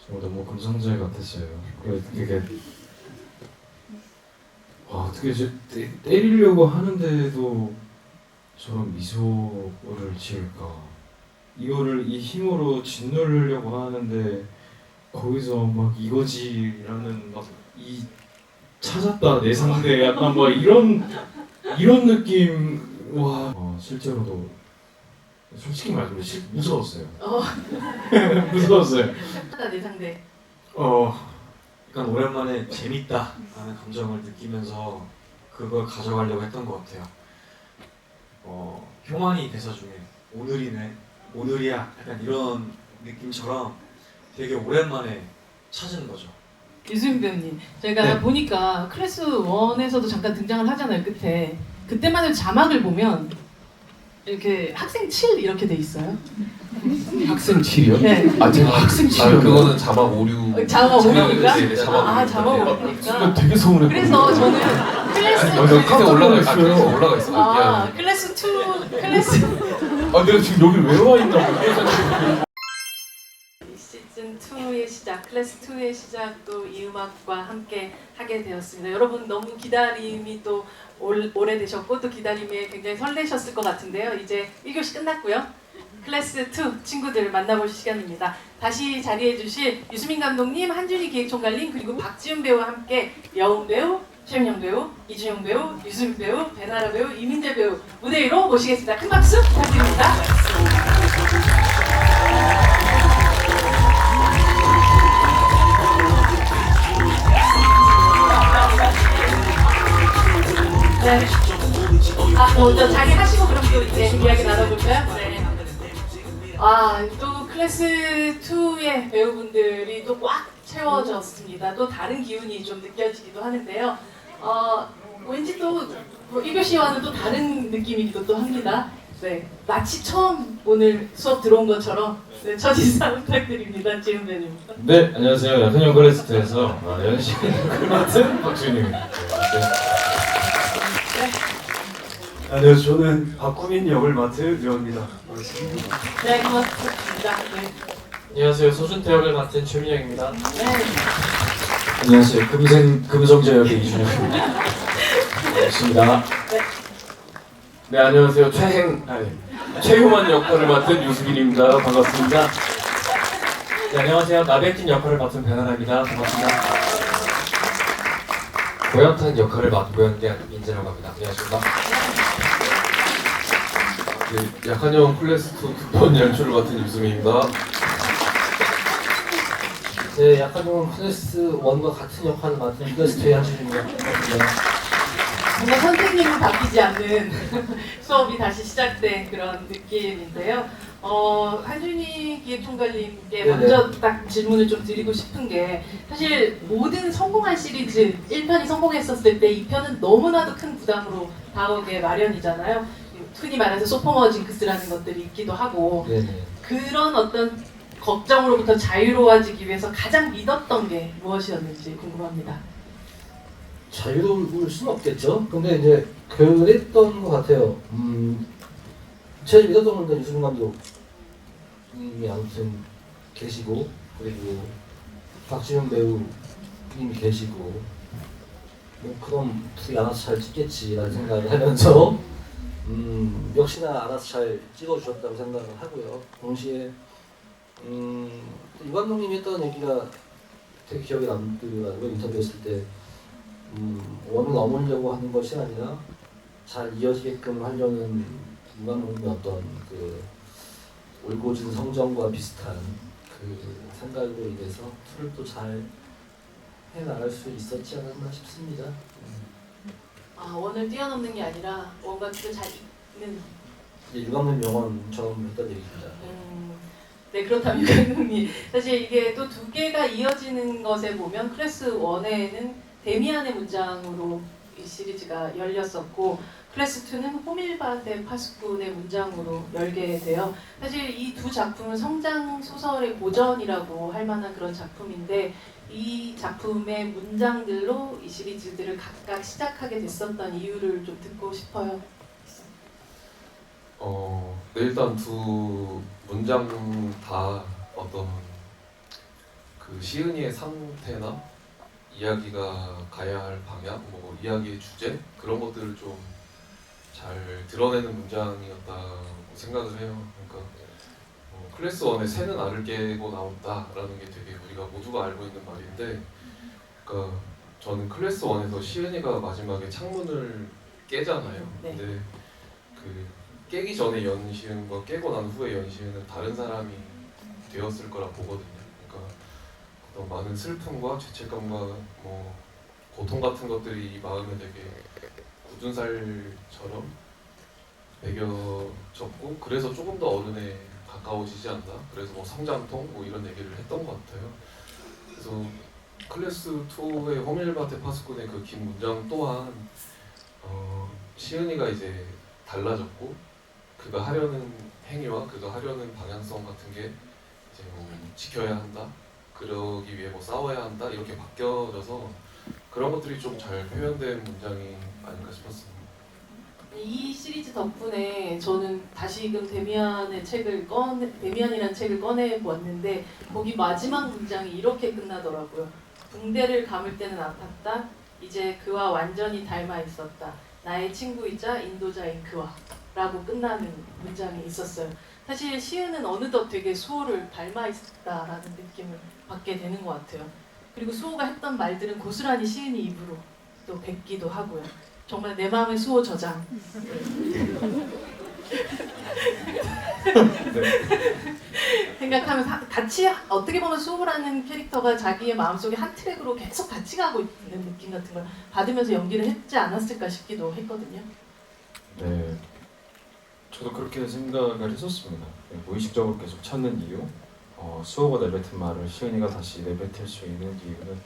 정말 너무 금성재 같았어요. 되게 어떻게 때리려고 하는데도 저런 미소를 지을까? 이거를 이 힘으로 짓누르려고 하는데 거기서 막 이거지라는 막 이 찾았다 내 상대 약간 뭐 이런 느낌. 와 실제로도 솔직히 말하면 무서웠어요. 무서웠어요. 하다 내 상대. 약간 오랜만에 재밌다라는 감정을 느끼면서 그걸 가져가려고 했던 것 같아요. 효만이 대사 중에 오늘이네, 오늘이야 약간 이런 느낌처럼 되게 오랜만에 찾은 거죠. 유수민 배우님, 제가 네. 보니까 클래스 1에서도 잠깐 등장을 하잖아요, 끝에. 그때만 해도 자막을 보면 이렇게 학생 7 이렇게 돼 있어요. 학생 7이요? 네. 제가 학생 7이요? 그거는 자막 오류. 자막 오류인가? 네, 자막 아, 오류. 자막 네. 오류니까. 되게 서운했거든요. 그래서 저는 클래스 깜짝 놀랐어요. 올라가 있어. 아, 클래스 2, 클래스 내가 지금 여기 왜 와 있나? 시즌 2의 시작, 클래스 2의 시작도 이 음악과 함께 하게 되었습니다. 여러분 너무 기다림이 또 오래되셨고 또 기다림에 굉장히 설레셨을 것 같은데요. 이제 1교시 끝났고요. 클래스 2 친구들 만나볼 시간입니다. 다시 자리해 주실 유수민 감독님, 한준희 기획총괄님 그리고 박지훈 배우와 함께 여운 배우, 최민영 배우, 이준영 배우, 유수민 배우, 배나라 배우, 이민재 배우 무대 위로 모시겠습니다. 큰 박수 부탁드립니다. 네. 먼저 자리 하시고 그럼 또 이제 이야기 나눠볼까요? 네. 또 클래스 2의 배우분들이 또 꽉 채워졌습니다. 또 다른 기운이 좀 느껴지기도 하는데요. 왠지 또 1교시와는 또 다른 느낌이기도 또 합니다. 네. 마치 처음 오늘 수업 들어온 것처럼 네, 첫 인사 부탁드립니다. 지훈 배우님. 네, 안녕하세요. 약혼형 퀄레스트에서 연신 역을 맡은 박준입니다. 네, 저는 박구민 역을 맡은 류입니다. 네, 고맙습니다. 네. 안녕하세요. 소준태 역을 맡은 최민영입니다. 네. 안녕하세요. 금성재 역의 이준혁입니다. 반갑습니다. 네, 안녕하세요. 최효만 역할을 맡은 유수빈입니다. 반갑습니다. 네, 안녕하세요. 나백진 역할을 맡은 배나라입니다. 반갑습니다. 고영탄 역할을 맡고 있는 민재라고 합니다. 안녕하십니까. 네, 약한형 클래스 2 두번 연출을 맡은 유수민입니다. 네, 약한형 클래스 1과 같은 역할을 맡은 클래스 2의 한준입니다. 정말 선생님은 바뀌지 않는 수업이 다시 시작된 그런 느낌인데요. 한준희 기획총괄님께 네네. 먼저 딱 질문을 좀 드리고 싶은 게 사실 모든 성공한 시리즈 1편이 성공했었을 때 2편은 너무나도 큰 부담으로 다가오게 마련이잖아요. 흔히 말해서 소포머 징크스라는 것들이 있기도 하고 네네. 그런 어떤 걱정으로부터 자유로워지기 위해서 가장 믿었던 게 무엇이었는지 궁금합니다. 자유로울 수는 없겠죠. 근데 이제 그랬던 것 같아요. 제일 믿었던 건 유승민 감독님이 아무튼 계시고 그리고 박지훈 배우님이 계시고 그럼 둘이 알아서 잘 찍겠지라는 생각을 하면서 역시나 알아서 잘 찍어주셨다고 생각을 하고요. 동시에 유 감독님이 했던 얘기가 되게 기억에 남더라고요. 인터뷰했을 때 원을 넘으려고 하는 것이 아니라 잘 이어지게끔 하려는 유 감독님의 어떤 그 올곧은 성정과 비슷한 그 생각으로 인해서 툴을 또 잘 해나갈 수 있었지 않았나 싶습니다. 원을 뛰어넘는 게 아니라 원과 투를 잘 잇는. 유 감독님 영원처럼 했던 얘기입니다. 네, 그렇다면 감독님 사실 이게 또 두 개가 이어지는 것에 보면 클래스 1에는 데미안의 문장으로 이 시리즈가 열렸었고 클래스 2는 호밀바 대 파스쿤의 문장으로 열게 돼요. 사실 이 두 작품은 성장 소설의 고전이라고 할 만한 그런 작품인데 이 작품의 문장들로 이 시리즈들을 각각 시작하게 됐었던 이유를 좀 듣고 싶어요. 네, 일단 두 문장 다 어떤 그 그 시은이의 상태나 이야기가 가야 할 방향, 뭐 이야기의 주제 그런 것들을 좀 잘 드러내는 문장이었다고 생각을 해요. 그러니까 클래스 1에 새는 알을 깨고 나온다라는 게 되게 우리가 모두가 알고 있는 말인데, 그러니까 저는 클래스 1에서 시은이가 마지막에 창문을 깨잖아요. 네. 근데 그 깨기 전에 연시은과 깨고 난 후에 연시은은 다른 사람이 되었을 거라 보거든요. 그러니까 어떤 많은 슬픔과 죄책감과 뭐 고통 같은 것들이 이 마음에 되게 굳은 살처럼 배겨졌고, 그래서 조금 더 어른에 가까워지지 않나? 그래서 뭐 성장통 뭐 이런 얘기를 했던 것 같아요. 그래서 클래스 2의 호밀밭의 파수꾼의 그 긴 문장 또한 시은이가 이제 달라졌고, 그가 하려는 행위와 그가 하려는 방향성 같은 게 이제 뭐 지켜야 한다, 그러기 위해 뭐 싸워야 한다 이렇게 바뀌어져서 그런 것들이 좀 잘 표현된 문장이 아닌가 싶었습니다. 이 시리즈 덕분에 저는 다시금 데미안이라는 책을 꺼내 보았는데 거기 마지막 문장이 이렇게 끝나더라고요. 붕대를 감을 때는 아팠다. 이제 그와 완전히 닮아 있었다. 나의 친구이자 인도자인 그와 라고 끝나는 문장이 있었어요. 사실 시은은 어느덧 되게 수호를 닮아 있다라는 느낌을 받게 되는 것 같아요. 그리고 수호가 했던 말들은 고스란히 시은이 입으로 또 뱉기도 하고요. 정말 내 마음의 수호 저장. 생각하면서 같이 어떻게 보면 수호라는 캐릭터가 자기의 마음속에 한 트랙으로 계속 같이 가고 있는 느낌 같은 걸 받으면서 연기를 했지 않았을까 싶기도 했거든요. 네, 저도 그렇게 생각을 했었습니다. 무의식적으로 계속 찾는 이유, 수호가 내뱉은 말을 시은이가 다시 내뱉을 수 있는 이유는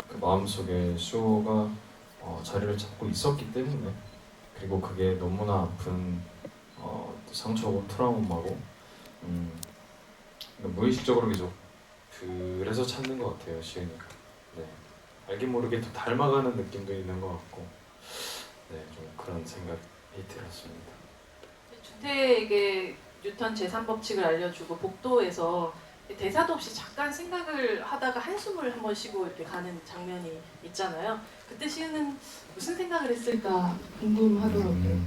그 마음속에 수호가 자리를 잡고 있었기 때문에, 그리고 그게 너무나 아픈 상처고 트라우마고, 무의식적으로 계속 그래서 찾는 것 같아요, 시은이가. 네, 알게 모르게 더 닮아가는 느낌도 있는 것 같고, 네, 좀 그런 생각이 들었습니다. 준태에게 뉴턴 제3법칙을 알려주고 복도에서 대사도 없이 잠깐 생각을 하다가 한숨을 한번 쉬고 이렇게 가는 장면이 있잖아요. 그때 시은은 무슨 생각을 했을까 궁금하더라고요.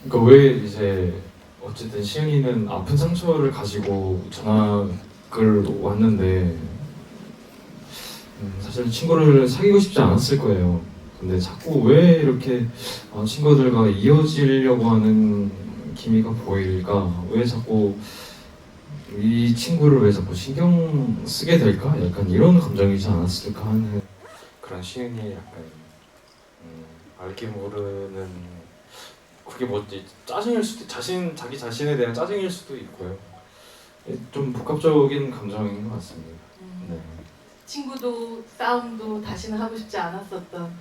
그러니까 왜 이제 어쨌든 시은이는 아픈 상처를 가지고 전학을 왔는데 사실 친구를 사귀고 싶지 않았을 거예요. 근데 자꾸 왜 이렇게 친구들과 이어지려고 하는 기미가 보일까? 왜 자꾸 이 친구를 왜 자꾸 신경 쓰게 될까? 약간 이런 감정이지 않았을까 하는 그런 시은이의 약간 알게 모르는, 그게 뭐지, 짜증일 수도, 자기 자신에 대한 짜증일 수도 있고요. 좀 복합적인 감정인 것 같습니다. 네. 친구도 싸움도 다시는 하고 싶지 않았었던.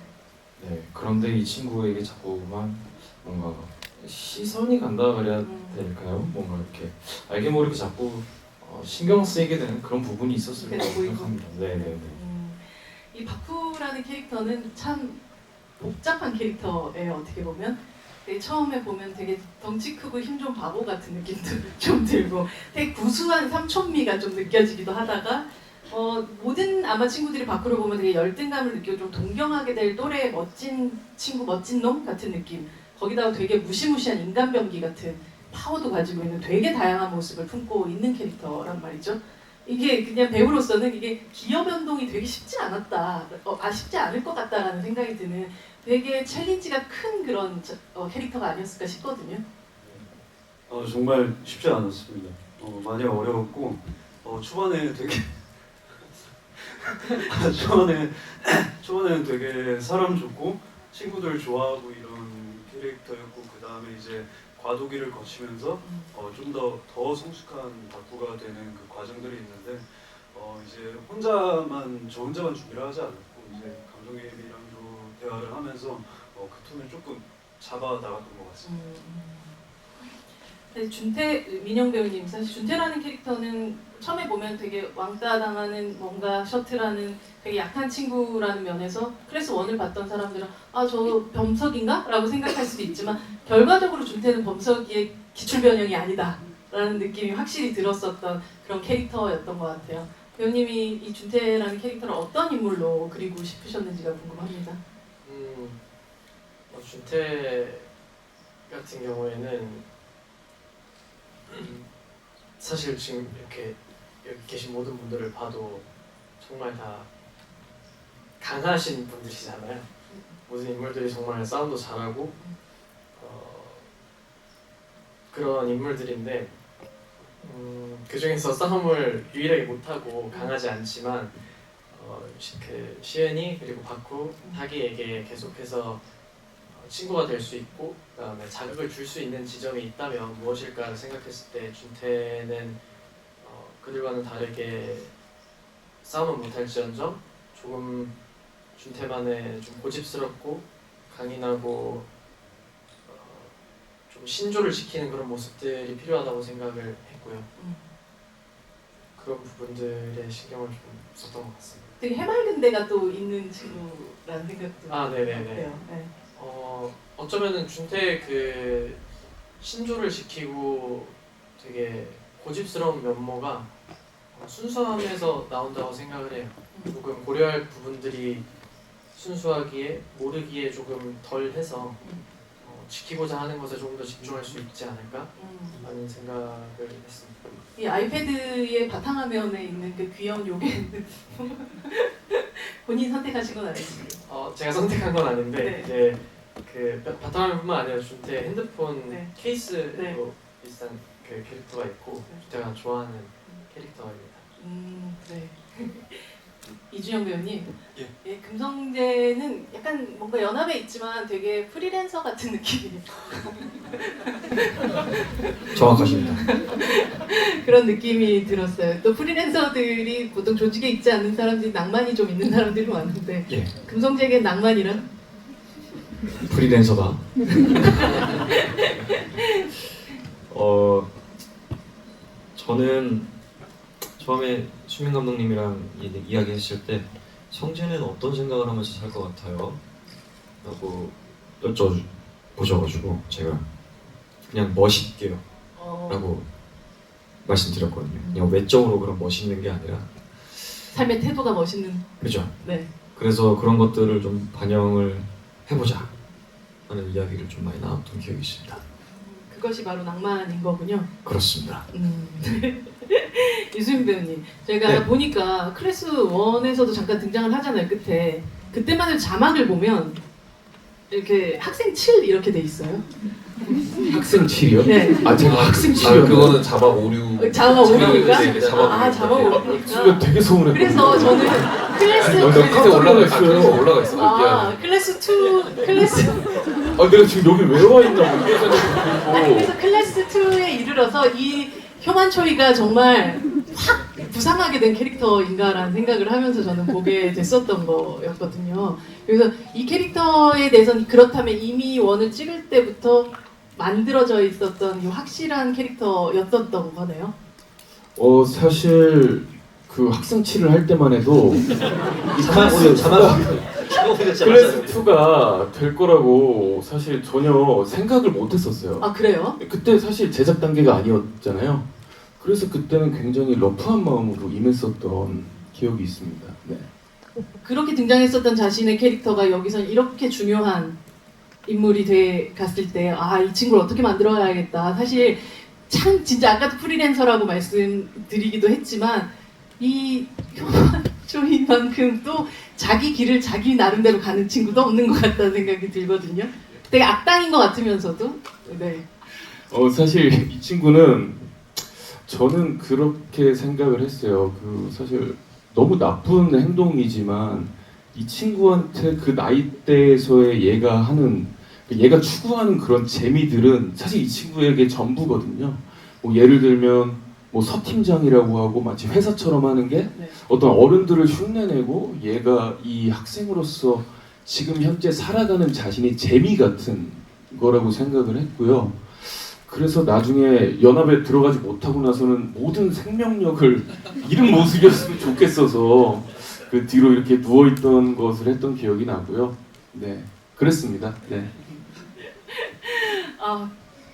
네. 그런데 이 친구에게 자꾸만 뭔가 시선이 간다 그래야 될까요? 뭔가 이렇게 알게 모르게 자꾸 신경 쓰이게 되는 그런 부분이 있었을 거라고 생각합니다. 네네네. 이 바쿠라는 캐릭터는 참 복잡한 캐릭터예요. 어떻게 보면 처음에 보면 되게 덩치 크고 힘 좀 바보 같은 느낌도 좀 들고 되게 구수한 삼촌미가 좀 느껴지기도 하다가 모든 아마 친구들이 바쿠를 보면 되게 열등감을 느끼고 좀 동경하게 될 또래의 멋진 친구, 멋진 놈 같은 느낌. 거기다가 되게 무시무시한 인간병기 같은 파워도 가지고 있는 되게 다양한 모습을 품고 있는 캐릭터란 말이죠. 이게 그냥 배우로서는 이게 기여 변동이 되게 쉽지 않았다, 쉽지 않을 것 같다라는 생각이 드는 되게 챌린지가 큰 그런 캐릭터가 아니었을까 싶거든요. 정말 쉽지 않았습니다. 많이 어려웠고 초반에 되게 초반에는 되게 사람 좋고 친구들 좋아하고 이런 캐릭터였고, 그 다음에 이제 과도기를 거치면서 좀 더 성숙한 바쿠가 되는 그 과정들이 있는데 이제 저 혼자만 준비를 하지 않았고 이제 감독님이랑도 대화를 하면서 그 톤을 조금 잡아 나갔던 것 같습니다. 준태, 민영 배우님, 사실 준태라는 캐릭터는 처음에 보면 되게 왕따 당하는 뭔가 셔틀하는 되게 약한 친구라는 면에서 클래스 1을 봤던 사람들은 저 범석인가? 라고 생각할 수도 있지만 결과적으로 준태는 범석이의 기출 변형이 아니다 라는 느낌이 확실히 들었었던 그런 캐릭터였던 것 같아요. 배우님이 이 준태라는 캐릭터를 어떤 인물로 그리고 싶으셨는지가 궁금합니다. 준태 같은 경우에는 사실 지금 이렇게 여기 계신 모든 분들을 봐도 정말 다 강하신 분들이잖아요. 모든 인물들이 정말 싸움도 잘하고 그런 인물들인데 그 중에서 싸움을 유일하게 못하고 강하지 않지만 그 시은이 그리고 바쿠, 타기에게 계속해서 친구가 될 수 있고 그다음에 자극을 줄 수 있는 지점이 있다면 무엇일까 생각했을 때 준태는 그들과는 다르게 싸움은 못할지언정 조금 준태만의 좀 고집스럽고 강인하고 좀 신조를 지키는 그런 모습들이 필요하다고 생각을 했고요. 그런 부분들에 신경을 좀 썼던 것 같습니다. 되게 해맑은 데가 또 있는 친구라는 생각도 네네네. 해요. 네. 어쩌면은 준태의 그 신조를 지키고 되게 고집스러운 면모가 순수함에서 나온다고 생각을 해요. 조금 고려할 부분들이 순수하기에 모르기에 조금 덜해서 지키고자 하는 것에 조금 더 집중할 수 있지 않을까 라는 생각을 했습니다. 이 아이패드의 바탕화면에 있는 그 귀여운 요괴는 본인 선택하신 건 아니시죠? 제가 선택한 건 아닌데 네. 이제 그 바탕화면뿐만 아니라 준태 핸드폰 네. 케이스로 네. 비슷한 그 캐릭터가 있고 제가 좋아하는 캐릭터입니다. 네. 이준영 배우님, 예. 금성재는 약간 뭔가 연합에 있지만 되게 프리랜서 같은 느낌이에요. 정확하십니다. 그런 느낌이 들었어요. 또 프리랜서들이 보통 조직에 있지 않는 사람들이 낭만이 좀 있는 사람들이 많은데 예, 금성재에게 낭만이란? 프리랜서다. 저는 처음에 수민 감독님이랑 이야기했을 때 성재는 어떤 생각을 하면서 살 것 같아요? 라고 여쭤보셔가지고 제가 그냥 멋있게요 라고 말씀드렸거든요. 그냥 외적으로 그런 멋있는 게 아니라 삶의 태도가 멋있는. 그죠? 네. 그래서 그런 것들을 좀 반영을 해보자 하는 이야기를 좀 많이 나눴던 기억이 있습니다. 그것이 바로 낭만인 거군요. 그렇습니다. 이수민 배우님, 제가 네. 보니까 클래스 1에서도 잠깐 등장을 하잖아요. 끝에. 그때만 해도 자막을 보면 이렇게 학생 7 이렇게 돼 있어요. 학생 7이요? 네. 아 제가 학생 7이요? 그거는 자막 오류. 자막 오류인가? 네, 자막 아, 자막 오류. 오류니까. 진짜 되게 서운해. 그래서 저는 클래스 밑에 올라가 있어요. 올라가 있어. 아, 클래스 2 클래스 아 내가 지금 여기 왜 와 있나 이게 아니 그래서 클래스 2에 이르러서 이 효만초이가 정말 확 부상하게 된 캐릭터인가라는 생각을 하면서 저는 보게 됐었던 거였거든요. 그래서 이 캐릭터에 대해서는 그렇다면 이미 원을 찍을 때부터 만들어져 있었던 이 확실한 캐릭터였었던 거네요. 사실 그 학생 7을 할 때만 해도 클래스 2가 될 거라고 사실 전혀 생각을 못 했었어요. 아 그래요? 그때 사실 제작 단계가 아니었잖아요. 그래서 그때는 굉장히 러프한 마음으로 임했었던 기억이 있습니다. 네. 그렇게 등장했었던 자신의 캐릭터가 여기서 이렇게 중요한 인물이 돼 갔을 때 아 이 친구를 어떻게 만들어야겠다. 사실 참 진짜 아까도 프리랜서라고 말씀드리기도 했지만 이 효만초이만큼 또 자기 길을 자기 나름대로 가는 친구도 없는 것 같다는 생각이 들거든요. 되게 악당인 것 같으면서도 네. 사실 이 친구는 저는 그렇게 생각을 했어요. 사실 너무 나쁜 행동이지만 이 친구한테 그 나이대에서의 얘가 추구하는 그런 재미들은 사실 이 친구에게 전부거든요. 뭐 예를 들면 뭐 서팀장이라고 하고 마치 회사처럼 하는 게 네. 어떤 어른들을 흉내내고 얘가 이 학생으로서 지금 현재 살아가는 자신의 재미 같은 거라고 생각을 했고요. 그래서 나중에 연합에 들어가지 못하고 나서는 모든 생명력을 잃은 모습이었으면 좋겠어서 그 뒤로 이렇게 누워있던 것을 했던 기억이 나고요. 네, 그랬습니다. 네.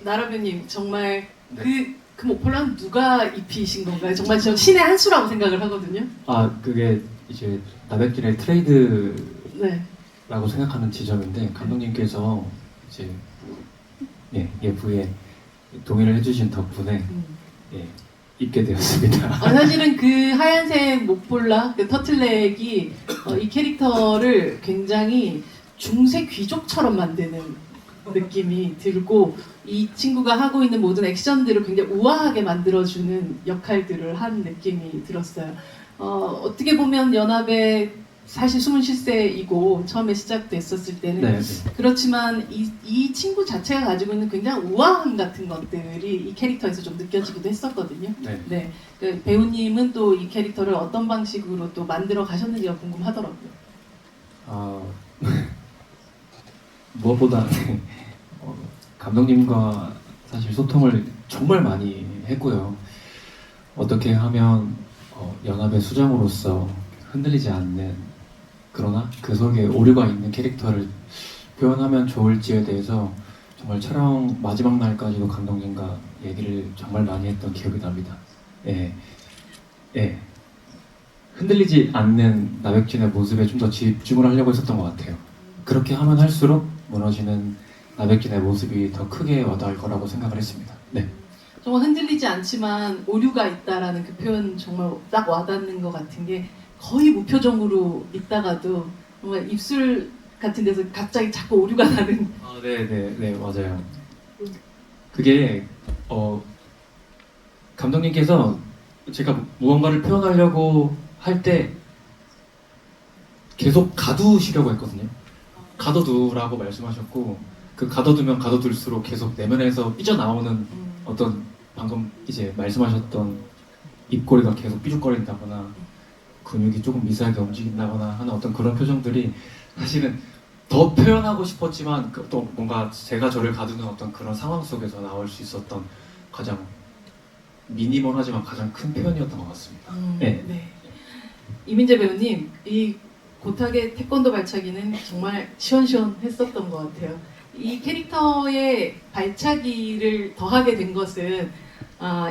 나라배님 정말 네. 그 그 목폴라는 누가 입히신 건가요? 정말 저 신의 한 수라고 생각을 하거든요. 아 그게 이제 나백진의 트레이드라고 네. 생각하는 지점인데 감독님께서 이제 예부에 동의를 해주신 덕분에 입게 되었습니다. 사실은 그 하얀색 목폴라, 그 터틀넥이 이 캐릭터를 굉장히 중세 귀족처럼 만드는 느낌이 들고 이 친구가 하고 있는 모든 액션들을 굉장히 우아하게 만들어주는 역할들을 한 느낌이 들었어요. 어떻게 보면 연합의 사실 27세이고 처음에 시작됐었을 때는 네. 그렇지만 이 친구 자체가 가지고 있는 굉장히 우아함 같은 것들이 이 캐릭터에서 좀 느껴지기도 했었거든요. 네. 네. 그 배우님은 또 이 캐릭터를 어떤 방식으로 또 만들어 가셨는지가 궁금하더라고요. 무엇보다 감독님과 사실 소통을 정말 많이 했고요. 어떻게 하면 연합의 수장으로서 흔들리지 않는 그러나 그 속에 오류가 있는 캐릭터를 표현하면 좋을지에 대해서 정말 촬영 마지막 날까지도 감독님과 얘기를 정말 많이 했던 기억이 납니다. 흔들리지 않는 나백진의 모습에 좀 더 집중을 하려고 했었던 것 같아요. 그렇게 하면 할수록 무너지는 나백진의 모습이 더 크게 와닿을 거라고 생각을 했습니다. 네. 정말 흔들리지 않지만 오류가 있다라는 그 표현 정말 딱 와닿는 것 같은 게 거의 무표정으로 있다가도 정말 입술 같은 데서 갑자기 자꾸 오류가 나는. 네, 맞아요. 그게 감독님께서 제가 무언가를 표현하려고 할 때 계속 가두시려고 했거든요. 가둬두라고 말씀하셨고 그 가둬두면 가둬둘수록 계속 내면에서 삐져나오는 어떤 방금 이제 말씀하셨던 입꼬리가 계속 삐죽거린다거나 근육이 조금 미세하게 움직인다거나 하는 어떤 그런 표정들이 사실은 더 표현하고 싶었지만 또 뭔가 제가 저를 가두는 어떤 그런 상황 속에서 나올 수 있었던 가장 미니멀하지만 가장 큰 표현이었던 것 같습니다. 네. 이민재 배우님, 이 고탁의 태권도 발차기는 정말 시원시원했었던 것 같아요. 이 캐릭터의 발차기를 더하게 된 것은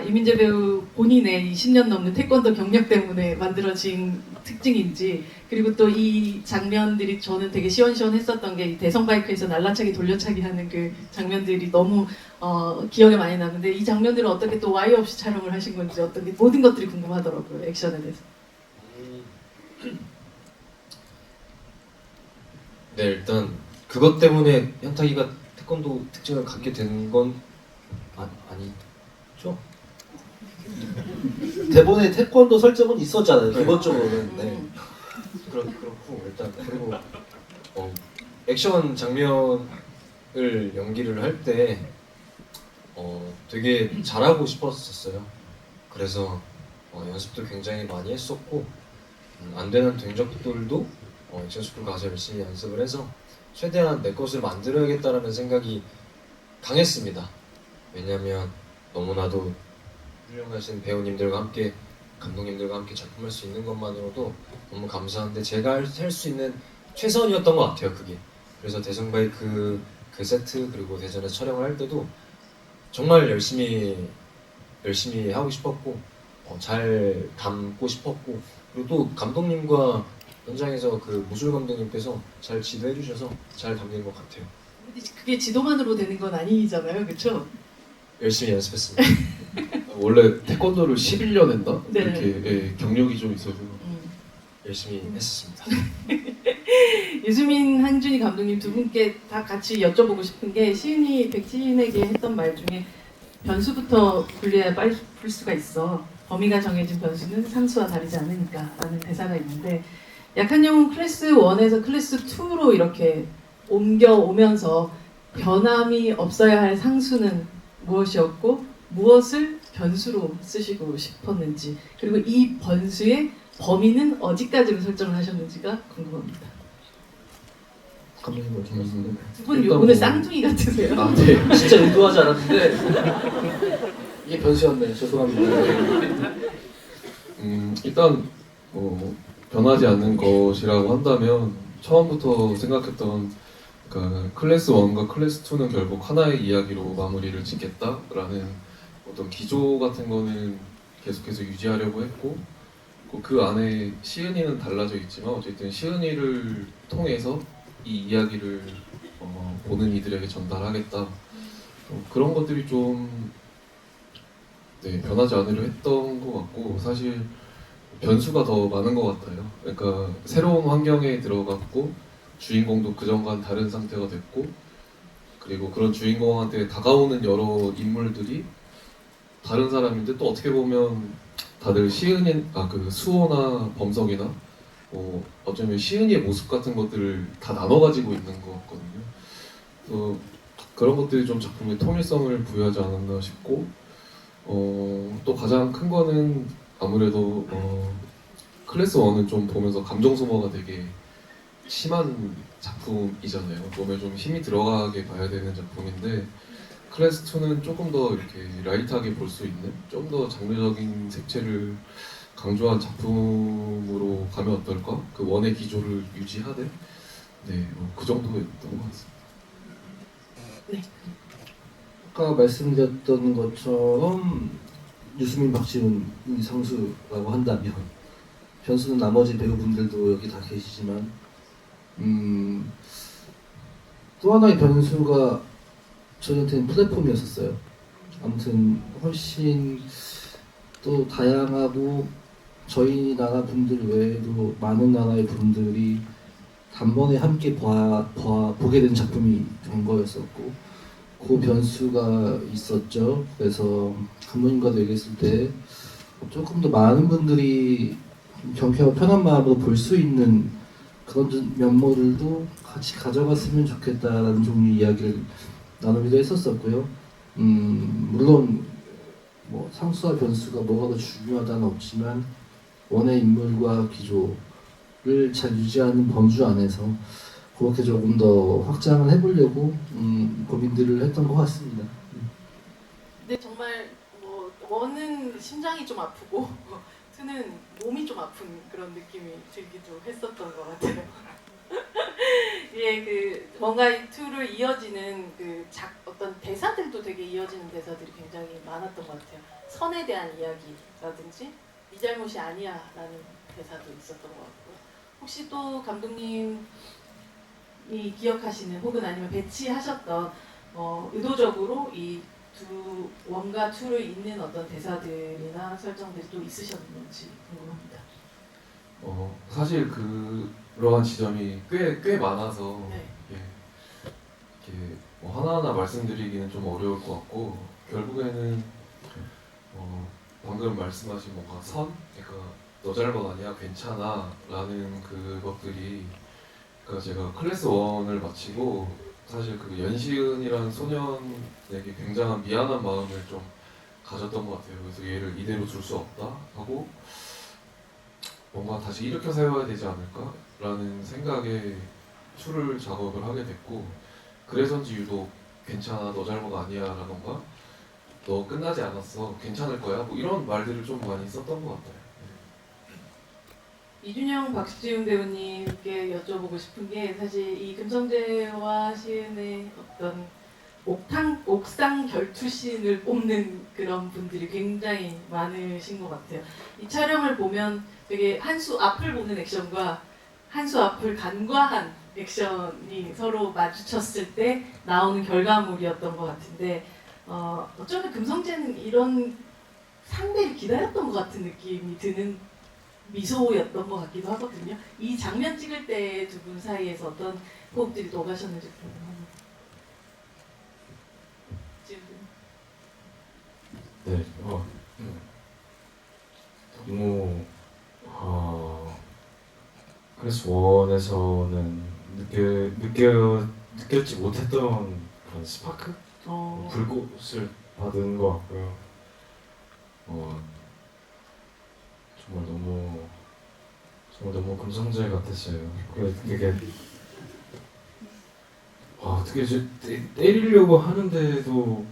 이민재 배우 본인의 이 10년 넘는 태권도 경력 때문에 만들어진 특징인지, 그리고 또 이 장면들이 저는 되게 시원시원했었던 게 이 대성바이크에서 날라차기 돌려차기 하는 그 장면들이 너무 기억에 많이 남는데, 이 장면들은 어떻게 또 와이 없이 촬영을 하신 건지 어떤 게 모든 것들이 궁금하더라고요. 액션에 대해서. 네, 일단 그것 때문에 현타기가 태권도 특징을 갖게 된 건 아니죠? 대본에 태권도 설정은 있었잖아요. 기본적으로는. 네. 그렇고 일단 그리고 액션 장면을 연기를 할 때 되게 잘하고 싶었었어요. 그래서 연습도 굉장히 많이 했었고 안 되는 동작들도 액션 스쿨 가서 열심히 연습을 해서 최대한 내 것을 만들어야겠다라는 생각이 강했습니다. 왜냐하면 너무나도 훌륭하신 배우님들과 함께 감독님들과 함께 작품할 수 있는 것만으로도 너무 감사한데 제가 할 수 있는 최선이었던 것 같아요. 그게. 그래서 대성바이크 그 세트 그리고 대전에서 촬영을 할 때도 정말 열심히 하고 싶었고 잘 담고 싶었고, 그리고 또 감독님과 현장에서 그 무술 감독님께서 잘 지도해 주셔서 잘 담긴 것 같아요. 그게 지도만으로 되는 건 아니잖아요, 그렇죠? 열심히 연습했습니다. 원래 태권도를 11년 했나? 네. 이렇게 경력이 좀 있어서 열심히 했었습니다. 유수민, 한준희 감독님 두 분께 다 같이 여쭤보고 싶은 게, 시은이 백진에게 했던 말 중에 변수부터 분리해야 빨리 풀 수가 있어. 범위가 정해진 변수는 상수와 다르지 않으니까 라는 대사가 있는데, 약한 영웅 클래스 1에서 클래스 2로 이렇게 옮겨오면서 변함이 없어야 할 상수는 무엇이었고 무엇을 변수로 쓰시고 싶었는지, 그리고 이 변수의 범위는 어디까지로 설정을 하셨는지가 궁금합니다. 감독님 어떻게 말씀드려요? 두 분 일단 오늘 뭐- 쌍둥이 같으세요. 네. 진짜 의도하지 않았는데 이게 변수였네요. 죄송합니다. 일단 변하지 않는 것이라고 한다면 처음부터 생각했던 그러니까 클래스 1과 클래스 2는 결국 하나의 이야기로 마무리를 짓겠다라는 어떤 기조 같은 거는 계속해서 유지하려고 했고 그 안에 시은이는 달라져 있지만 어쨌든 시은이를 통해서 이 이야기를 보는 이들에게 전달하겠다. 그런 것들이 좀 변하지 않으려 했던 것 같고 사실 변수가 더 많은 것 같아요. 그러니까 새로운 환경에 들어갔고 주인공도 그전과는 다른 상태가 됐고 그리고 그런 주인공한테 다가오는 여러 인물들이 다른 사람인데 또 어떻게 보면 다들 시은이 그 수호나 범석이나 어쩌면 시은이의 모습 같은 것들을 다 나눠 가지고 있는 것 같거든요. 그래서 그런 것들이 좀 작품의 통일성을 부여하지 않았나 싶고 또 가장 큰 거는 아무래도 클래스 1은 좀 보면서 감정 소모가 되게 심한 작품이잖아요. 몸에 좀 힘이 들어가게 봐야 되는 작품인데 클래스 2는 조금 더 이렇게 라이트하게 볼 수 있는 좀 더 장르적인 색채를 강조한 작품으로 가면 어떨까? 그 원의 기조를 유지하되 그 정도였던 것 같습니다. 아까 말씀드렸던 것처럼 유수민, 박지훈, 이상수라고 한다면 변수는 나머지 배우분들도 여기 다 계시지만 또 하나의 변수가 저희한테는 플랫폼이었었어요. 아무튼 훨씬 또 다양하고 저희 나라 분들 외에도 많은 나라의 분들이 단번에 함께 보게 된 작품이 된 거였었고 그 변수가 있었죠. 그래서 감독님과도 얘기했을 때 조금 더 많은 분들이 경쾌하고 편한 마음으로 볼 수 있는 그런 면모들도 같이 가져갔으면 좋겠다라는 종류의 이야기를 나누기도 했었었고요. 물론 뭐 상수와 변수가 뭐가 더 중요하다는 없지만 원의 인물과 기조를 잘 유지하는 범주 안에서 그렇게 조금 더 확장을 해보려고 고민들을 했던 것 같습니다. 근데 정말 뭐 원은 심장이 좀 아프고 투는 몸이 좀 아픈 그런 느낌이 들기도 했었던 것 같아요. 예, 그 뭔가 이 투를 이어지는 어떤 대사들도 되게 이어지는 대사들이 굉장히 많았던 것 같아요. 선에 대한 이야기라든지 네 잘못이 아니야라는 대사도 있었던 것 같고요. 혹시 또 감독님이 기억하시는 혹은 아니면 배치하셨던 의도적으로 이 두 원과 투를 잇는 어떤 대사들이나 설정들이 또 있으셨는지 궁금합니다. 사실 그러한 지점이 꽤 많아서 네. 이렇게 하나하나 말씀드리기는 좀 어려울 것 같고 결국에는 방금 말씀하신 뭔가 그러니까 너 잘못 아니야 괜찮아 라는 그것들이 그러니까 제가 클래스 1을 마치고 사실 그 연시은이라는 소년에게 굉장한 미안한 마음을 좀 가졌던 것 같아요. 그래서 얘를 이대로 둘 수 없다 하고 뭔가 다시 일으켜 세워야 되지 않을까라는 생각에 추를 작업을 하게 됐고 그래서인지 유독 괜찮아 너 잘못 아니야라던가 너 끝나지 않았어 괜찮을 거야 뭐 이런 말들을 좀 많이 썼던 것 같아요. 이준영, 박지훈 배우님께 여쭤보고 싶은 게 사실 이 금성재와 시은의 어떤 옥상 결투신을 뽑는 그런 분들이 굉장히 많으신 것 같아요. 이 촬영을 보면 되게 한 수 앞을 보는 액션과 한 수 앞을 간과한 액션이 서로 마주쳤을 때 나오는 결과물이었던 것 같은데 어쩌면 금성재는 이런 상대를 기다렸던 것 같은 느낌이 드는 미소였던 것 같기도 하거든요. 이 장면 찍을 때 두 분 사이에서 어떤 호흡들이 또 오가셨는지 궁금합니다. 네, 너무 클래스 1에서는 느꼈지 못했던 그런 스파크? 불꽃을 받은 것 같고요. 정말 너무 금성재 같았어요. 되게 어떻게 때리려고 하는데도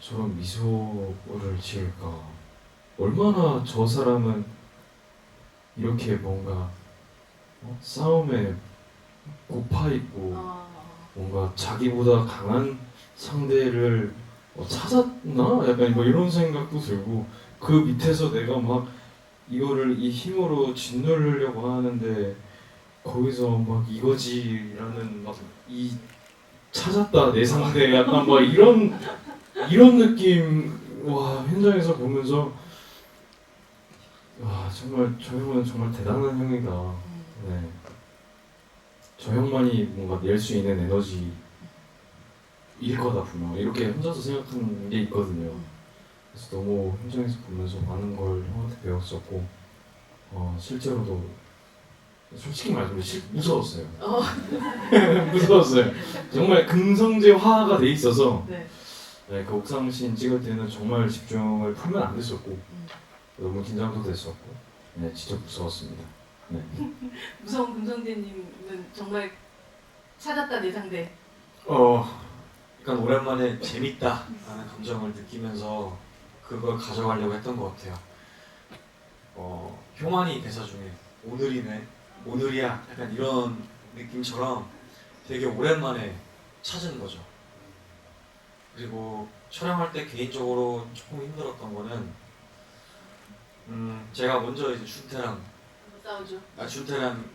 저런 미소를 지을까? 얼마나 저 사람은 이렇게 뭔가 싸움에 고파 있고 뭔가 자기보다 강한 상대를 찾았나? 약간 뭐 이런 생각도 들고 그 밑에서 내가 막 이거를 이 힘으로 짓누르려고 하는데 거기서 막 이거지라는 막 이 찾았다 내 상대 약간 막 이런 느낌 와 현장에서 보면서 와 정말 저 형은 정말 대단한 형이다. 네. 저 형만이 뭔가 낼 수 있는 에너지일 거다 분명 이렇게 혼자서 생각하는 게 있거든요. 그래서 너무 현장에서 보면서 많은 걸 형한테 배웠었고 실제로도 솔직히 말하면 무서웠어요. 무서웠어요. 정말 금성제화가 돼 있어서 네. 네, 그 옥상신 찍을 때는 정말 집중을 풀면 안 됐었고 너무 긴장도 됐었고 네, 진짜 무서웠습니다. 네. 무서운 금성재님은 정말 찾았다 내 상대. 약간 오랜만에 재밌다라는 감정을 느끼면서 그걸 가져가려고 했던 것 같아요. 효만이 대사 중에 오늘이네, 오늘이야 약간 이런 느낌처럼 되게 오랜만에 찾은 거죠. 그리고 촬영할 때 개인적으로 조금 힘들었던 거는 제가 먼저 이제 준태랑 싸우죠. 준태랑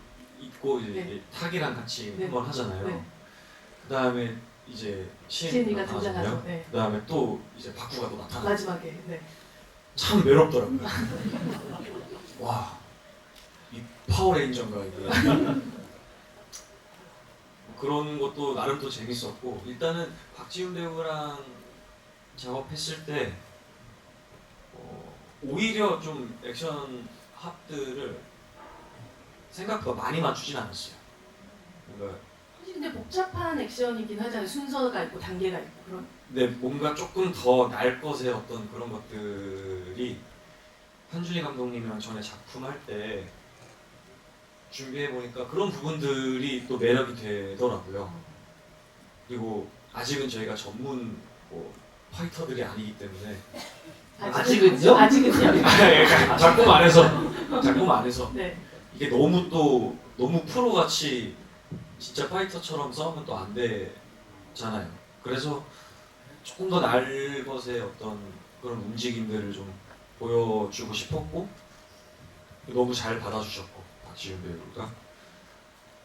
있고 이제 네. 탁이랑 같이 네. 한번 하잖아요. 네. 그 다음에 이제 시은이가 시은이가 등장하죠. 나타나잖아요. 네. 그 다음에 또 이제 박구가 또 나타나. 마지막에. 네. 참 외롭더라고요. 와, 이 파워레인저인가 이게. 그런 것도 나름 또 재밌었고 일단은 박지훈 배우랑 작업했을 때 오히려 좀 액션 합들을 생각보다 많이 맞추진 않았어요. 그러니까 사실 근데 복잡한 액션이긴 하잖아요. 순서가 있고 단계가 있고 그런. 근데 뭔가 조금 더 날 것의 어떤 그런 것들이 한준희 감독님이랑 전에 작품 할 때 준비해 보니까 그런 부분들이 또 매력이 되더라고요. 그리고 아직은 저희가 전문 파이터들이 아니기 때문에 아직은요? 아직은요? 작품 안에서 네. 이게 너무 프로같이 진짜 파이터처럼 싸우면 또 안 되잖아요. 그래서 조금 더 날 것의 어떤 그런 움직임들을 좀 보여주고 싶었고 너무 잘 받아주셨고 박지훈 배우가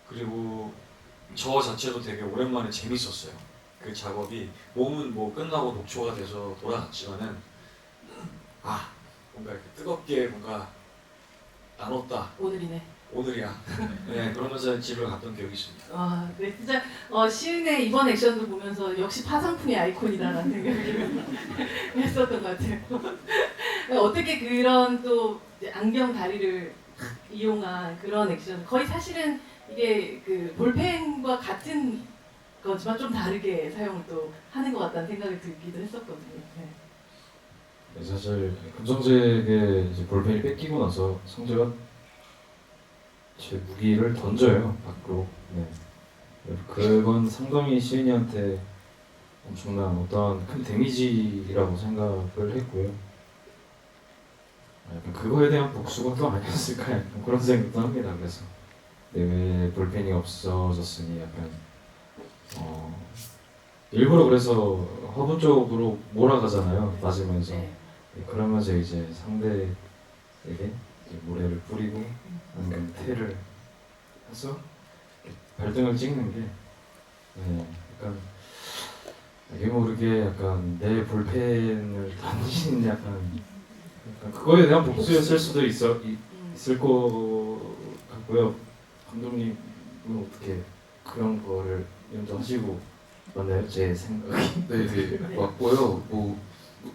그리고 저 자체도 되게 오랜만에 재밌었어요. 그 작업이 몸은 뭐 끝나고 녹초가 돼서 돌아갔지만은 뭔가 이렇게 뜨겁게 뭔가 나눴다. 오늘이네. 오늘이야. 네, 그러면서 집을 갔던 기억이 있습니다. 네, 진짜 시은의 이번 액션도 보면서 역시 파상풍의 아이콘이다라는 생각을 했었던 것 같아요. 어떻게 그런 또 이제 안경 다리를 이용한 그런 액션, 거의 사실은 이게 그 볼펜과 같은 거지만 좀 다르게 사용을 또 하는 것 같다는 생각이 들기도 했었거든요. 네. 네, 사실 금성재에게 이제 볼펜이 뺏기고 나서 성재가 제 무기를 던져요 밖으로. 네. 그건 상당히 시은이한테 엄청난 어떠한 큰 데미지라고 생각을 했고요. 약간 그거에 대한 복수가 또 아니었을까 약간 그런 생각도 합니다. 그래서 왜 볼펜이 없어졌으니 약간 일부러 그래서 허브 쪽으로 몰아가잖아요. 맞으면서. 네. 그러면서 이제 상대에게 이제 모래를 뿌리고 안경 테를 해서 발등을 찍는 게 약간 이게 모르게 약간 내 볼펜을 던지는 약간 그거에 대한 복수였을 수도 있을 것 같고요. 감독님은 어떻게 그런 거를 연주하시고 맞나요? 제 생각이. 네, 맞고요. 뭐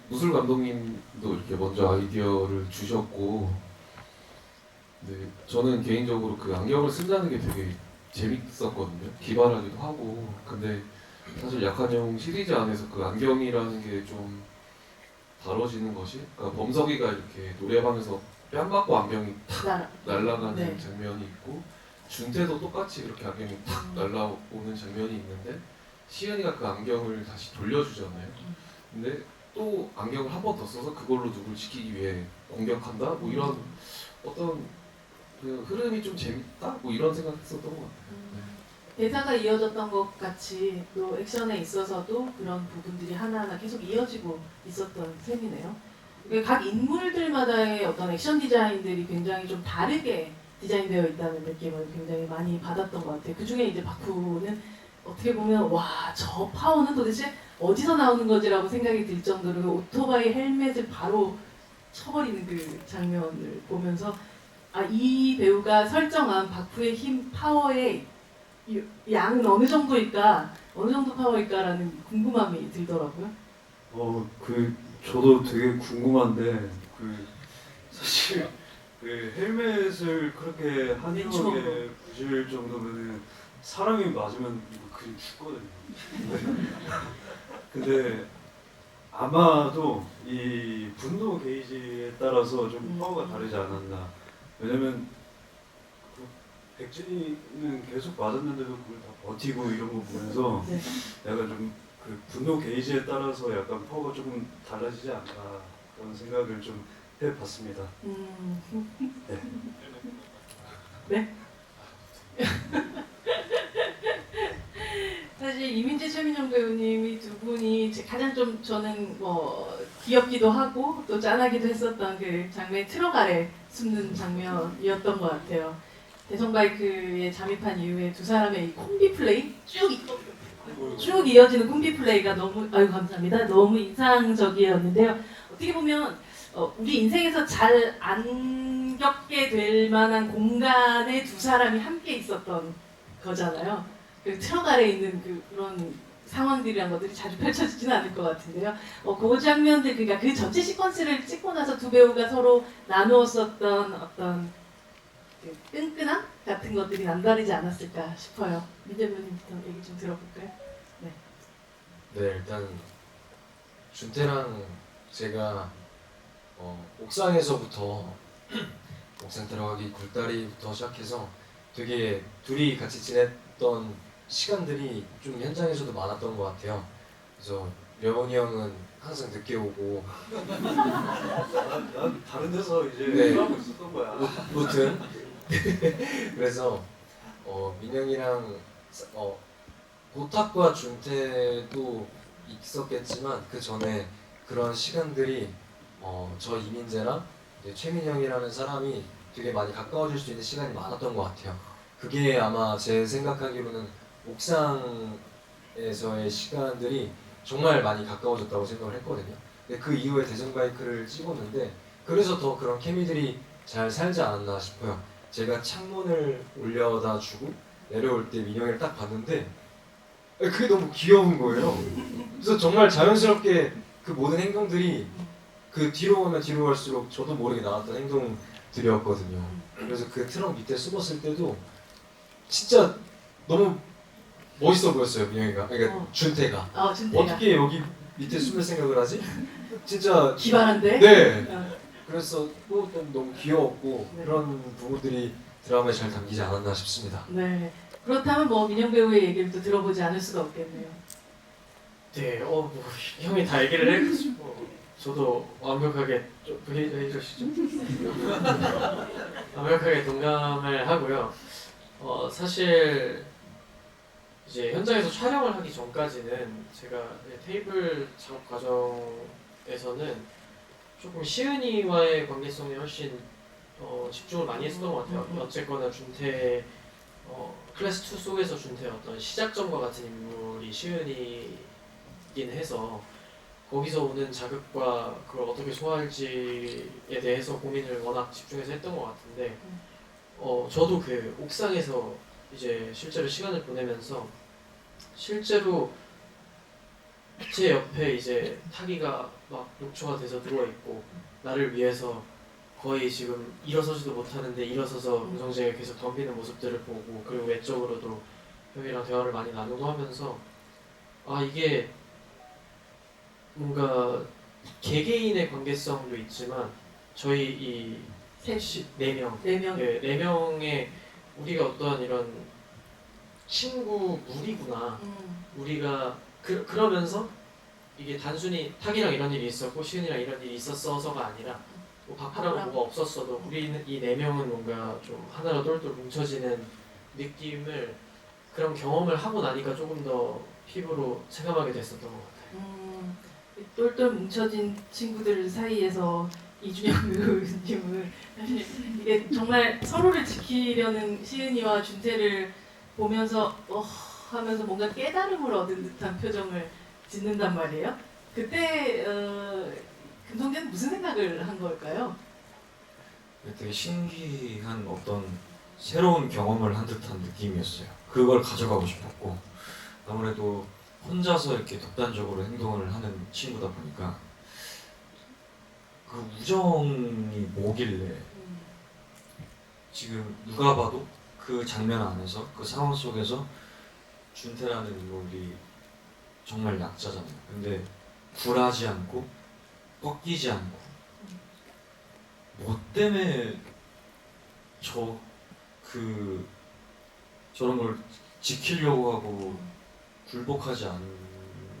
무술 감독님도 이렇게 먼저 아이디어를 주셨고, 네, 저는 개인적으로 그 안경을 쓴다는 게 되게 재밌었거든요. 기발하기도 하고. 근데 사실 약한 영 시리즈 안에서 그 안경이라는 게 좀 다뤄지는 것이, 그러니까 범석이가 이렇게 노래방에서 뺨 맞고 안경이 탁 날아가는 네. 장면이 있고, 준태도 똑같이 그렇게 안경이 탁 날아오는 장면이 있는데 시은이가 그 안경을 다시 돌려주잖아요. 근데 또 안경을 한 번 더 써서 그걸로 누굴 지키기 위해 공격한다? 뭐 이런 어떤 그 흐름이 좀 재밌다? 뭐 이런 생각했었던 것 같아요. 대사가 이어졌던 것 같이 또 액션에 있어서도 그런 부분들이 하나하나 계속 이어지고 있었던 셈이네요. 각 인물들마다의 어떤 액션 디자인들이 굉장히 좀 다르게 디자인되어 있다는 느낌을 굉장히 많이 받았던 것 같아요. 그 중에 이제 박후는 어떻게 보면 와, 저 파워는 도대체 어디서 나오는 거지라고 생각이 들 정도로 오토바이 헬멧을 바로 쳐버리는 그 장면을 보면서 아, 이 배우가 설정한 박후의 힘, 파워의 양은 어느 정도일까, 어느 정도 파워일까라는 궁금함이 들더라고요. 저도 되게 궁금한데 사실 헬멧을 그렇게 한심하게 부실 정도면은 사람이 맞으면 그냥 죽거든요. 근데 아마도 이 분노 게이지에 따라서 좀 파워가 다르지 않았나. 왜냐면 백진이는 계속 맞았는데도 그걸 다 버티고 이런 거 보면서 네. 약간 좀 그 분노 게이지에 따라서 약간 파워가 조금 달라지지 않나 그런 생각을 좀 해봤습니다. 네. 네? 사실 이민재 최민영 배우님이 두 분이 가장 좀 저는 뭐 귀엽기도 하고 또 짠하기도 했었던 그 장면이 트럭 아래 숨는 장면이었던 것 같아요. 대성바이크에 잠입한 이후에 두 사람의 이 콤비 플레이 쭉 이어지는 콤비 플레이가 너무 감사합니다. 너무 인상적이었는데요. 어떻게 보면 우리 인생에서 잘 안 겪게 될 만한 공간에 두 사람이 함께 있었던 거잖아요. 그 트럭 아래 있는 그런 상황들이란 것들이 자주 펼쳐지지는 않을 것 같은데요. 그 장면들, 그러니까 그 전체 시퀀스를 찍고 나서 두 배우가 서로 나누었었던 어떤 그 끈끈함 같은 것들이 남다르지 않았을까 싶어요. 민재 배우님부터 얘기 좀 들어볼까요? 네, 일단 준태랑 제가 옥상에서부터 옥상 들어가기 굴다리부터 시작해서 되게 둘이 같이 지냈던 시간들이 좀 현장에서도 많았던 것 같아요. 그래서 려원이 형은 항상 늦게 오고 난 다른 데서 이제 네. 하고 있었던 거야. 무튼 그래서 민영이랑 고탁과 준태도 있었겠지만 그 전에 그런 시간들이 저 이민재랑 이제 최민영이라는 사람이 되게 많이 가까워질 수 있는 시간이 많았던 것 같아요. 그게 아마 제 생각하기로는 옥상에서의 시간들이 정말 많이 가까워졌다고 생각을 했거든요. 근데 그 이후에 대전바이크를 찍었는데 그래서 더 그런 케미들이 잘 살지 않았나 싶어요. 제가 창문을 올려다 주고 내려올 때 민영이를 딱 봤는데 그게 너무 귀여운 거예요. 그래서 정말 자연스럽게 그 모든 행동들이 그 뒤로 가면 뒤로 갈수록 저도 모르게 나왔던 행동들이었거든요. 그래서 그 트럭 밑에 숨었을 때도 진짜 너무 멋있어 보였어요, 민영이가. 그러니까 준태가. 준태가. 어떻게 여기 밑에 숨을 생각을 하지? 진짜 기발한데? 네. 그래서 또 너무 귀여웠고 네. 그런 부분들이 드라마에 잘 담기지 않았나 싶습니다. 네. 그렇다면 뭐 민영 배우의 얘기를 또 들어보지 않을 수가 없겠네요. 네, 뭐 형이 다 얘기를 해가지고 저도 완벽하게 해주시죠. 완벽하게 동감을 하고요. 사실 이제 현장에서 촬영을 하기 전까지는 제가 테이블 작업 과정에서는 조금 시은이와의 관계성에 훨씬 집중을 많이 했었던 것 같아요. 어쨌거나 준태 클래스 2 속에서 준태의 어떤 시작점과 같은 인물이 시은이긴 해서 거기서 오는 자극과 그걸 어떻게 소화할지에 대해서 고민을 워낙 집중해서 했던 것 같은데 저도 그 옥상에서 이제 실제로 시간을 보내면서 실제로 제 옆에 이제 타기가 막 녹초가 돼서 누워 있고 나를 위해서 거의 지금 일어서지도 못하는데 일어서서 음성쟁을 계속 덤비는 모습들을 보고 그리고 외적으로도 형이랑 대화를 많이 나누고 하면서 이게 뭔가 개개인의 관계성도 있지만 저희 이 네 명의 우리가 어떠한 이런 친구 무리구나. 우리가 그러면서 이게 단순히 탁이랑 이런 일이 있었고 시은이랑 이런 일이 있었어서가 아니라 뭐 박하랑 뭐가 없었어도 우리는 이 네 명은 뭔가 좀 하나로 똘똘 뭉쳐지는 느낌을 그런 경험을 하고 나니까 조금 더 피부로 체감하게 됐었던 것 같아요. 똘똘 뭉쳐진 친구들 사이에서 이준영 배우님은 사실 이게 정말 서로를 지키려는 시은이와 준태를 보면서 하면서 뭔가 깨달음을 얻은 듯한 표정을 짓는단 말이에요. 그때 금성재는 무슨 생각을 한 걸까요? 되게 신기한 어떤 새로운 경험을 한 듯한 느낌이었어요. 그걸 가져가고 싶었고 아무래도 혼자서 이렇게 독단적으로 행동을 하는 친구다 보니까 그 우정이 뭐길래 지금 누가 봐도 그 장면 안에서 그 상황 속에서 준태라는 인물이 정말 약자잖아요. 근데 굴하지 않고 꺾이지 않고 뭐 때문에 저런 걸 지키려고 하고 굴복하지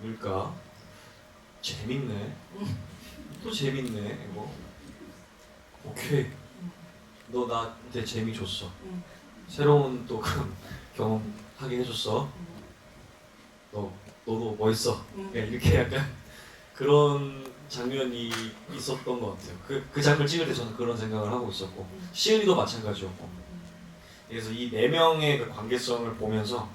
않을까? 재밌네. 또 재밌네. 이거. 오케이. 너 나한테 재미 줬어. 새로운 또 그런 경험하게 해줬어. 너도 멋있어. 그냥 이렇게 약간 그런 장면이 있었던 것 같아요. 그 장면 찍을 때 저는 그런 생각을 하고 있었고 시은이도 마찬가지였고. 그래서 이 네 명의 그 관계성을 보면서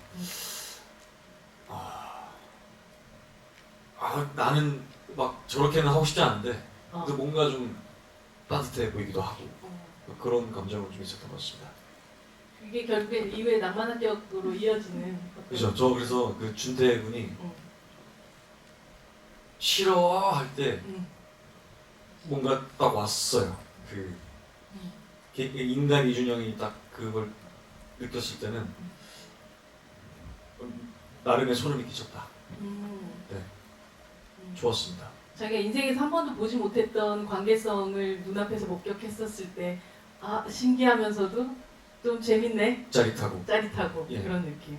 나는 막 저렇게는 하고 싶지 않은데 근데 뭔가 좀 따뜻해 보이기도 하고 그런 감정은 좀 있었던 것 같습니다. 이게 결국엔 이후에 낭만합격으로 이어지는 그죠. 저 그래서 그 준태 군이 싫어 할 때 뭔가 딱 왔어요. 그 인간 이준영이 딱 그걸 느꼈을 때는 나름의 소름이 끼쳤다. 네, 좋았습니다. 자기가 인생에서 한 번도 보지 못했던 관계성을 눈앞에서 목격했었을 때 신기하면서도 좀 재밌네. 짜릿하고 예. 그런 느낌.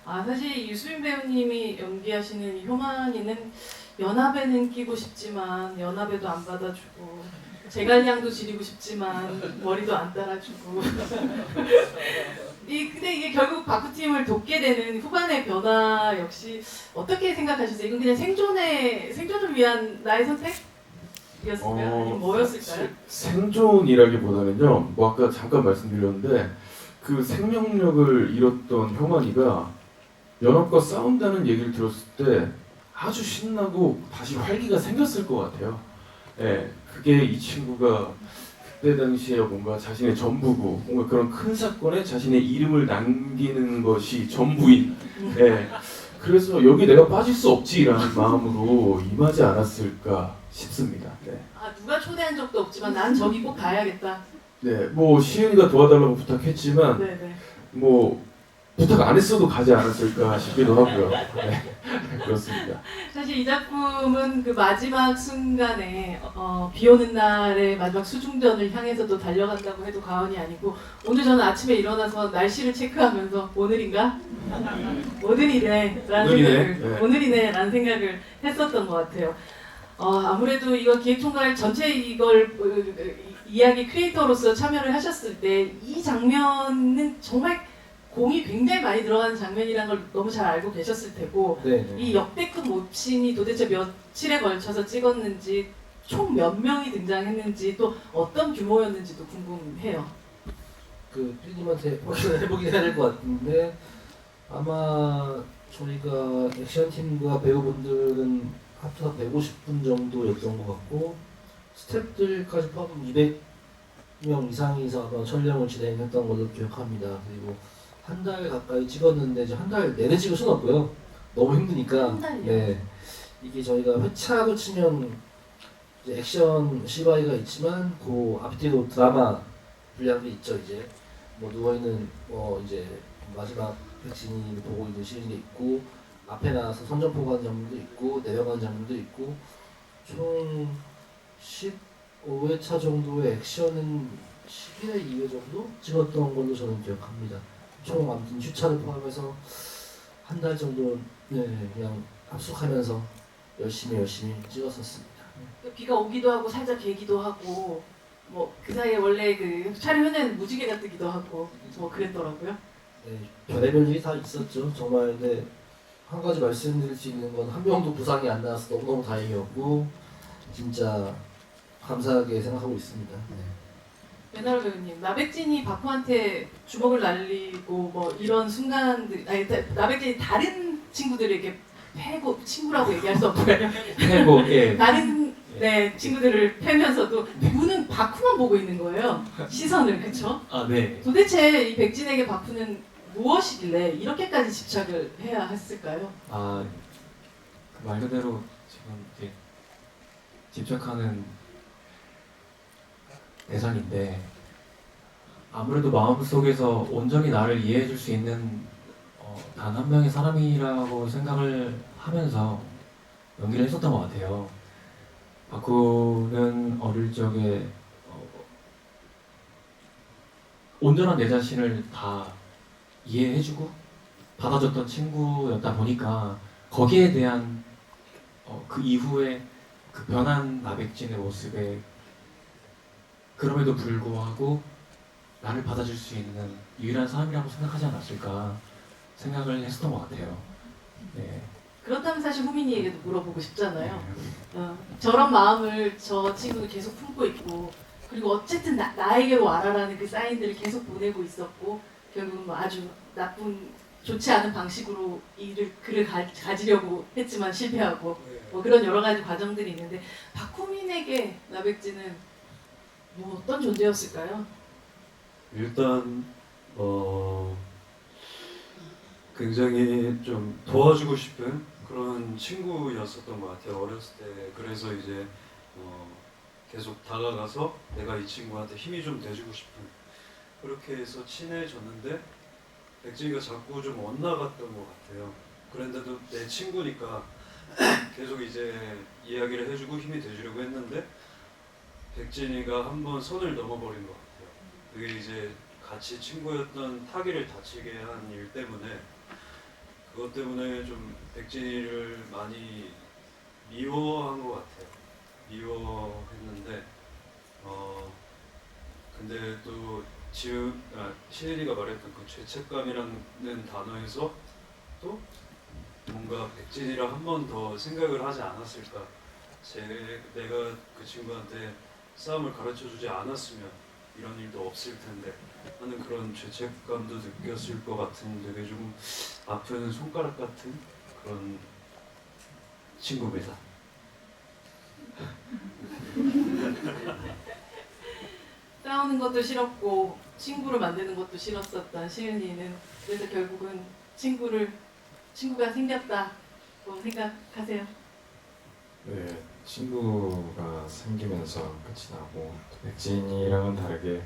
사실 유수민 배우님이 연기하시는 이 효만이는 연합에는 끼고 싶지만 연합에도 안 받아주고 제갈량도 지리고 싶지만 머리도 안 따라주고 근데 이게 결국 바쿠팀을 돕게 되는 후반의 변화 역시 어떻게 생각하셨어요? 이건 그냥 생존을 위한 나의 선택이었을까요? 아니면 뭐였을까요? 생존이라기보다는요. 뭐 아까 잠깐 말씀드렸는데 그 생명력을 잃었던 효만이가 연합과 싸운다는 얘기를 들었을 때 아주 신나고 다시 활기가 생겼을 것 같아요. 예, 그게 이 친구가 그때 당시에 뭔가 자신의 전부고 뭔가 그런 큰 사건에 자신의 이름을 남기는 것이 전부인. 예, 그래서 여기 내가 빠질 수 없지라는 마음으로 임하지 않았을까 싶습니다. 네. 누가 초대한 적도 없지만 난 저기 꼭 가야겠다. 네, 뭐 시은이가 도와달라고 부탁했지만 네네. 뭐 부탁 안 했어도 가지 않았을까 싶기도 하고요. 네, 그렇습니다. 사실 이 작품은 그 마지막 순간에 비 오는 날의 마지막 수중전을 향해서도 달려간다고 해도 과언이 아니고 오늘 저는 아침에 일어나서 날씨를 체크하면서 오늘인가? 오늘이네 라는 생각을 했었던 것 같아요. 아무래도 이거 기획총괄 전체 이걸 이야기 크리에이터로서 참여를 하셨을 때 이 장면은 정말 공이 굉장히 많이 들어가는 장면이라는 걸 너무 잘 알고 계셨을 테고 이 역대급 모친이 도대체 며칠에 걸쳐서 찍었는지 총 몇 명이 등장했는지 또 어떤 규모였는지도 궁금해요. 그 PD님한테 확인을 해보긴 해야 될 것 같은데 아마 저희가 액션팀과 배우분들은 합쳐서 150분 정도였던 것 같고 스태프들까지 포함하면 200명 이상이서 아마 촬영을 진행했던 걸로 기억합니다. 그리고 한 달 가까이 찍었는데 이제 한 달 내내 찍을 수는 없고요. 너무 힘드니까. 한 달이요? 네. 이게 저희가 회차로 치면 이제 액션 CY가 있지만 그 앞뒤로 드라마 분량도 있죠. 이제 뭐 누워있는 이제 마지막 백신이 보고 있는 시즌이 있고 앞에 나와서 선전포 가는 장면도 있고 내려가는 장면도 있고 총 15회차 정도의 액션은 11회 2회 정도 찍었던 걸로 저는 기억합니다. 총 아무튼 휴차를 포함해서 한 달 정도 그냥 합숙하면서 열심히 찍었었습니다. 비가 오기도 하고 살짝 개기도 하고 뭐 그 사이에 원래 그 촬영 현장에는 무지개가 뜨기도 하고 뭐 그랬더라고요. 네, 별의별 일이 다 있었죠. 정말 근데 한 가지 말씀드릴 수 있는 건 한 명도 부상이 안 나와서 너무너무 다행이었고 진짜 감사하게 생각하고 있습니다. 네. 배나라 배우님, 나백진이 바쿠한테 주먹을 날리고 뭐 이런 순간들, 아니 나백진이 다른 친구들에게 패고 친구라고 얘기할 수 없고요. 해고 예. 다른 네 친구들을 패면서도 누구는 바쿠만 보고 있는 거예요. 시선을 그쵸? 아 네. 도대체 이 백진에게 바쿠는 무엇이길래 이렇게까지 집착을 해야 했을까요? 그 말 그대로 지금 이제 집착하는 대상인데 아무래도 마음속에서 온전히 나를 이해해 줄 수 있는 단 한 명의 사람이라고 생각을 하면서 연기를 했었던 것 같아요. 바쿠는 어릴 적에 온전한 내 자신을 다 이해해주고 받아줬던 친구였다 보니까 거기에 대한 그 이후에 그 변한 나백진의 모습에 그럼에도 불구하고 나를 받아줄 수 있는 유일한 사람이라고 생각하지 않았을까 생각을 했었던 것 같아요. 네. 그렇다면 사실 후민이에게도 물어보고 싶잖아요. 저런 마음을 저 친구는 계속 품고 있고 그리고 어쨌든 나에게로 와라라는 그 사인들을 계속 보내고 있었고 결국은 뭐 아주 나쁜 좋지 않은 방식으로 그를 가지려고 했지만 실패하고 뭐 그런 여러 가지 과정들이 있는데 박후민에게 나백진은 뭐 어떤 존재였을까요? 일단 굉장히 좀 도와주고 싶은 그런 친구였었던 것 같아요. 어렸을 때. 그래서 이제 계속 다가가서 내가 이 친구한테 힘이 좀 돼주고 싶은 그렇게 해서 친해졌는데 백진이가 자꾸 좀 엇나갔던 것 같아요. 그런데도 내 친구니까 계속 이제 이야기를 해주고 힘이 돼주려고 했는데 백진이가 한번 선을 넘어버린 것 같아요. 그게 이제 같이 친구였던 타기를 다치게 한 일 때문에 그것 때문에 좀 백진이를 많이 미워한 것 같아요. 미워했는데 근데 또 시은이가 말했던 그 죄책감이라는 단어에서 또 뭔가 백진이랑 한 번 더 생각을 하지 않았을까. 내가 그 친구한테 싸움을 가르쳐주지 않았으면 이런 일도 없을 텐데 하는 그런 죄책감도 느꼈을 것 같은 되게 좀 아픈 손가락 같은 그런 친구입니다. 싸우는 것도 싫었고 친구를 만드는 것도 싫었었던 시은이는 그래서 결국은 친구가 생겼다고 생각하세요? 네, 친구가 생기면서 끝이 나고 백진이랑은 다르게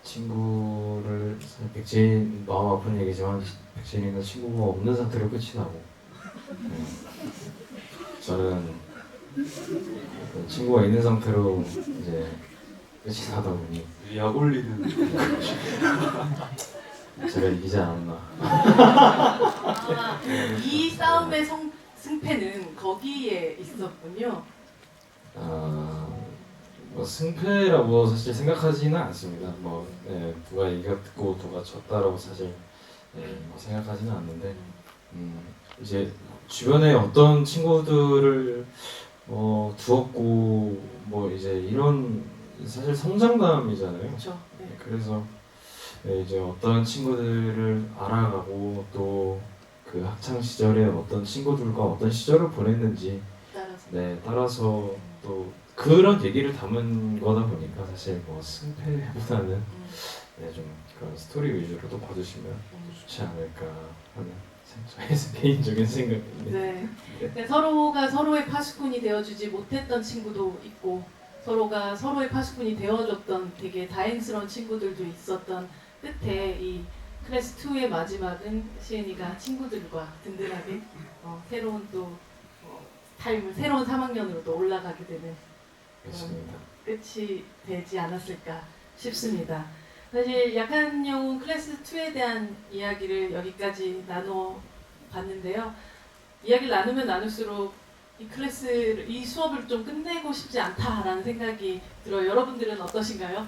친구를 백진 마음 아픈 얘기지만 백진이는 친구가 없는 상태로 끝이 나고 저는 친구가 있는 상태로 이제 끝이 나다 보니 약 올리는 제가 이기지 않았나. 이 싸움의 승패는 거기에 있었군요. 뭐 승패라고 사실 생각하지는 않습니다. 누가 이겼고 누가 졌다라고 사실 뭐 생각하지는 않는데 이제 주변에 어떤 친구들을 두었고 뭐 이제 이런 사실 성장담이잖아요. 그렇죠. 네. 그래서 이제 어떤 친구들을 알아가고 또 그 학창 시절에 어떤 친구들과 어떤 시절을 보냈는지 따라서 또 그런 얘기를 담은 거다 보니까 사실 뭐 승패보다는 좀 그런 스토리 위주로 또 봐주시면 좋지 않을까 하는 저의 개인적인 생각입니다. 네. 그러니까 서로가 서로의 파수꾼이 되어주지 못했던 친구도 있고 서로가 서로의 파수꾼이 되어줬던 되게 다행스러운 친구들도 있었던 끝에 이 클래스 2의 마지막은 시은이가 친구들과 든든하게 새로운 또 타임을 새로운 3학년으로 또 올라가게 되는 맞습니다. 끝이 되지 않았을까 싶습니다. 사실 약한 영웅 클래스 2에 대한 이야기를 여기까지 나눠 봤는데요. 이야기를 나누면 나눌수록 이 수업을 좀 끝내고 싶지 않다라는 생각이 들어요. 여러분들은 어떠신가요?